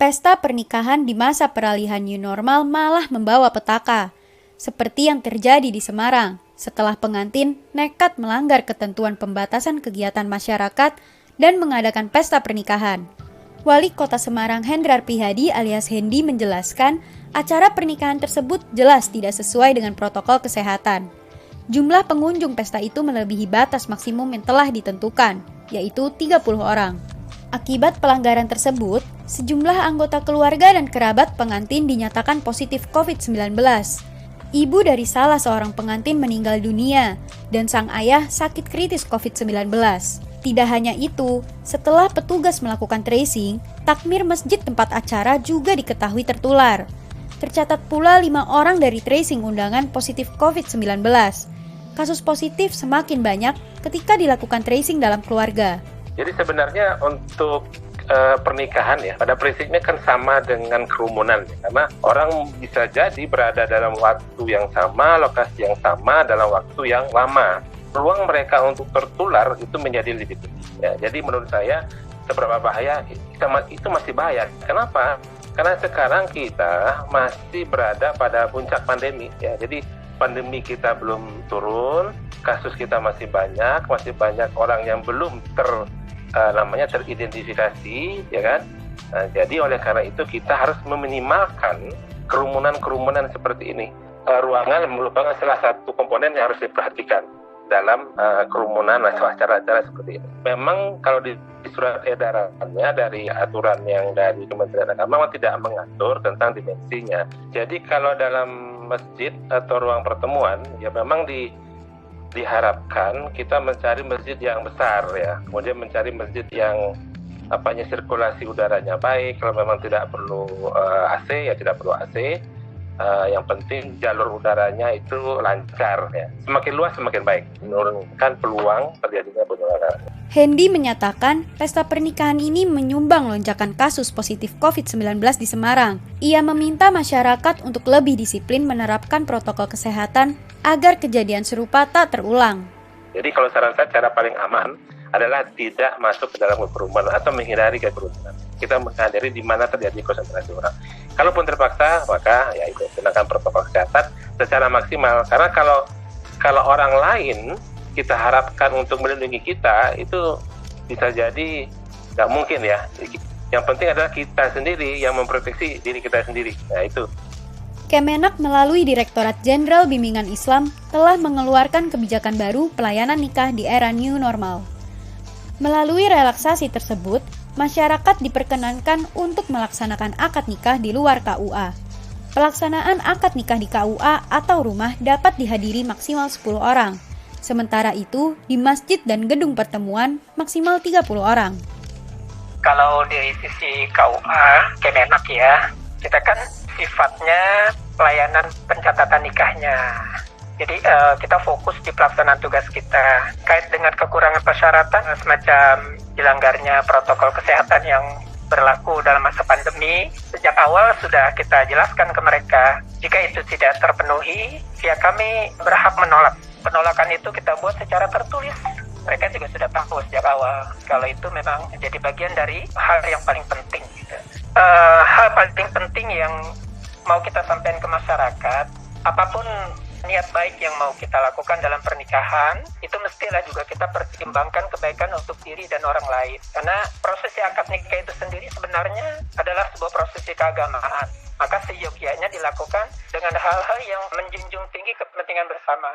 Pesta pernikahan di masa peralihan new normal malah membawa petaka, seperti yang terjadi di Semarang setelah pengantin nekat melanggar ketentuan pembatasan kegiatan masyarakat dan mengadakan pesta pernikahan. Wali Kota Semarang Hendrar Prihadi alias Hendi menjelaskan acara pernikahan tersebut jelas tidak sesuai dengan protokol kesehatan. Jumlah pengunjung pesta itu melebihi batas maksimum yang telah ditentukan, yaitu 30 orang. Akibat pelanggaran tersebut, sejumlah anggota keluarga dan kerabat pengantin dinyatakan positif COVID-19. Ibu dari salah seorang pengantin meninggal dunia, dan sang ayah sakit kritis COVID-19. Tidak hanya itu, setelah petugas melakukan tracing, takmir masjid tempat acara juga diketahui tertular. Tercatat pula 5 orang dari tracing undangan positif COVID-19. Kasus positif semakin banyak ketika dilakukan tracing dalam keluarga. Jadi sebenarnya untuk pernikahan ya, pada prinsipnya kan sama dengan kerumunan ya, karena orang bisa jadi berada dalam waktu yang sama, lokasi yang sama, dalam waktu yang lama. Peluang mereka untuk tertular itu menjadi lebih tinggi. Ya, jadi menurut saya seberapa bahaya itu masih bahaya. Kenapa? Karena sekarang kita masih berada pada puncak pandemi ya. Jadi pandemi kita belum turun, kasus kita masih banyak orang yang belum teridentifikasi, ya kan? Nah, jadi oleh karena itu kita harus meminimalkan kerumunan seperti ini. Ruangan merupakan salah satu komponen yang harus diperhatikan dalam kerumunan atau acara-acara seperti ini. Memang kalau di surat edarannya dari aturan yang dari Kementerian Agama memang tidak mengatur tentang dimensinya. Jadi kalau dalam masjid atau ruang pertemuan ya memang diharapkan kita mencari masjid yang besar ya, kemudian mencari masjid yang sirkulasi udaranya baik. Kalau memang tidak perlu AC ya tidak perlu AC. Yang penting jalur udaranya itu lancar ya. Semakin luas semakin baik, menurunkan peluang terjadinya penularan. Hendi menyatakan pesta pernikahan ini menyumbang lonjakan kasus positif COVID-19 di Semarang. Ia meminta masyarakat untuk lebih disiplin menerapkan protokol kesehatan agar kejadian serupa tak terulang. Jadi kalau saran saya cara paling aman adalah tidak masuk ke dalam kerumunan atau menghindari kerumunan. Kita menghindari di mana terjadi konsentrasi orang. Kalaupun terpaksa, maka ya itu gunakan protokol kesehatan secara maksimal. Karena kalau orang lain kita harapkan untuk melindungi kita, itu bisa jadi nggak mungkin ya. Yang penting adalah kita sendiri yang memproteksi diri kita sendiri. Nah itu. Kemenak melalui Direktorat Jenderal Bimbingan Islam telah mengeluarkan kebijakan baru pelayanan nikah di era new normal. Melalui relaksasi tersebut, masyarakat diperkenankan untuk melaksanakan akad nikah di luar KUA. Pelaksanaan akad nikah di KUA atau rumah dapat dihadiri maksimal 10 orang. Sementara itu, di masjid dan gedung pertemuan maksimal 30 orang. Kalau dari sisi KUA, Kemenak ya, kita kan sifatnya pelayanan pencatatan nikahnya. Jadi kita fokus di pelaksanaan tugas kita. Kait dengan kekurangan persyaratan semacam dilanggarnya protokol kesehatan yang berlaku dalam masa pandemi, sejak awal sudah kita jelaskan ke mereka. Jika itu tidak terpenuhi, pihak kami berhak menolak. Penolakan itu kita buat secara tertulis. Mereka juga sudah tahu sejak awal kalau itu memang menjadi bagian dari hal yang paling penting. Hal paling penting yang mau kita sampaikan ke masyarakat, apapun niat baik yang mau kita lakukan dalam pernikahan, itu mestilah juga kita pertimbangkan kebaikan untuk diri dan orang lain. Karena prosesi akad nikah itu sendiri sebenarnya adalah sebuah prosesi keagamaan. Maka seyogianya dilakukan dengan hal-hal yang menjunjung tinggi kepentingan bersama.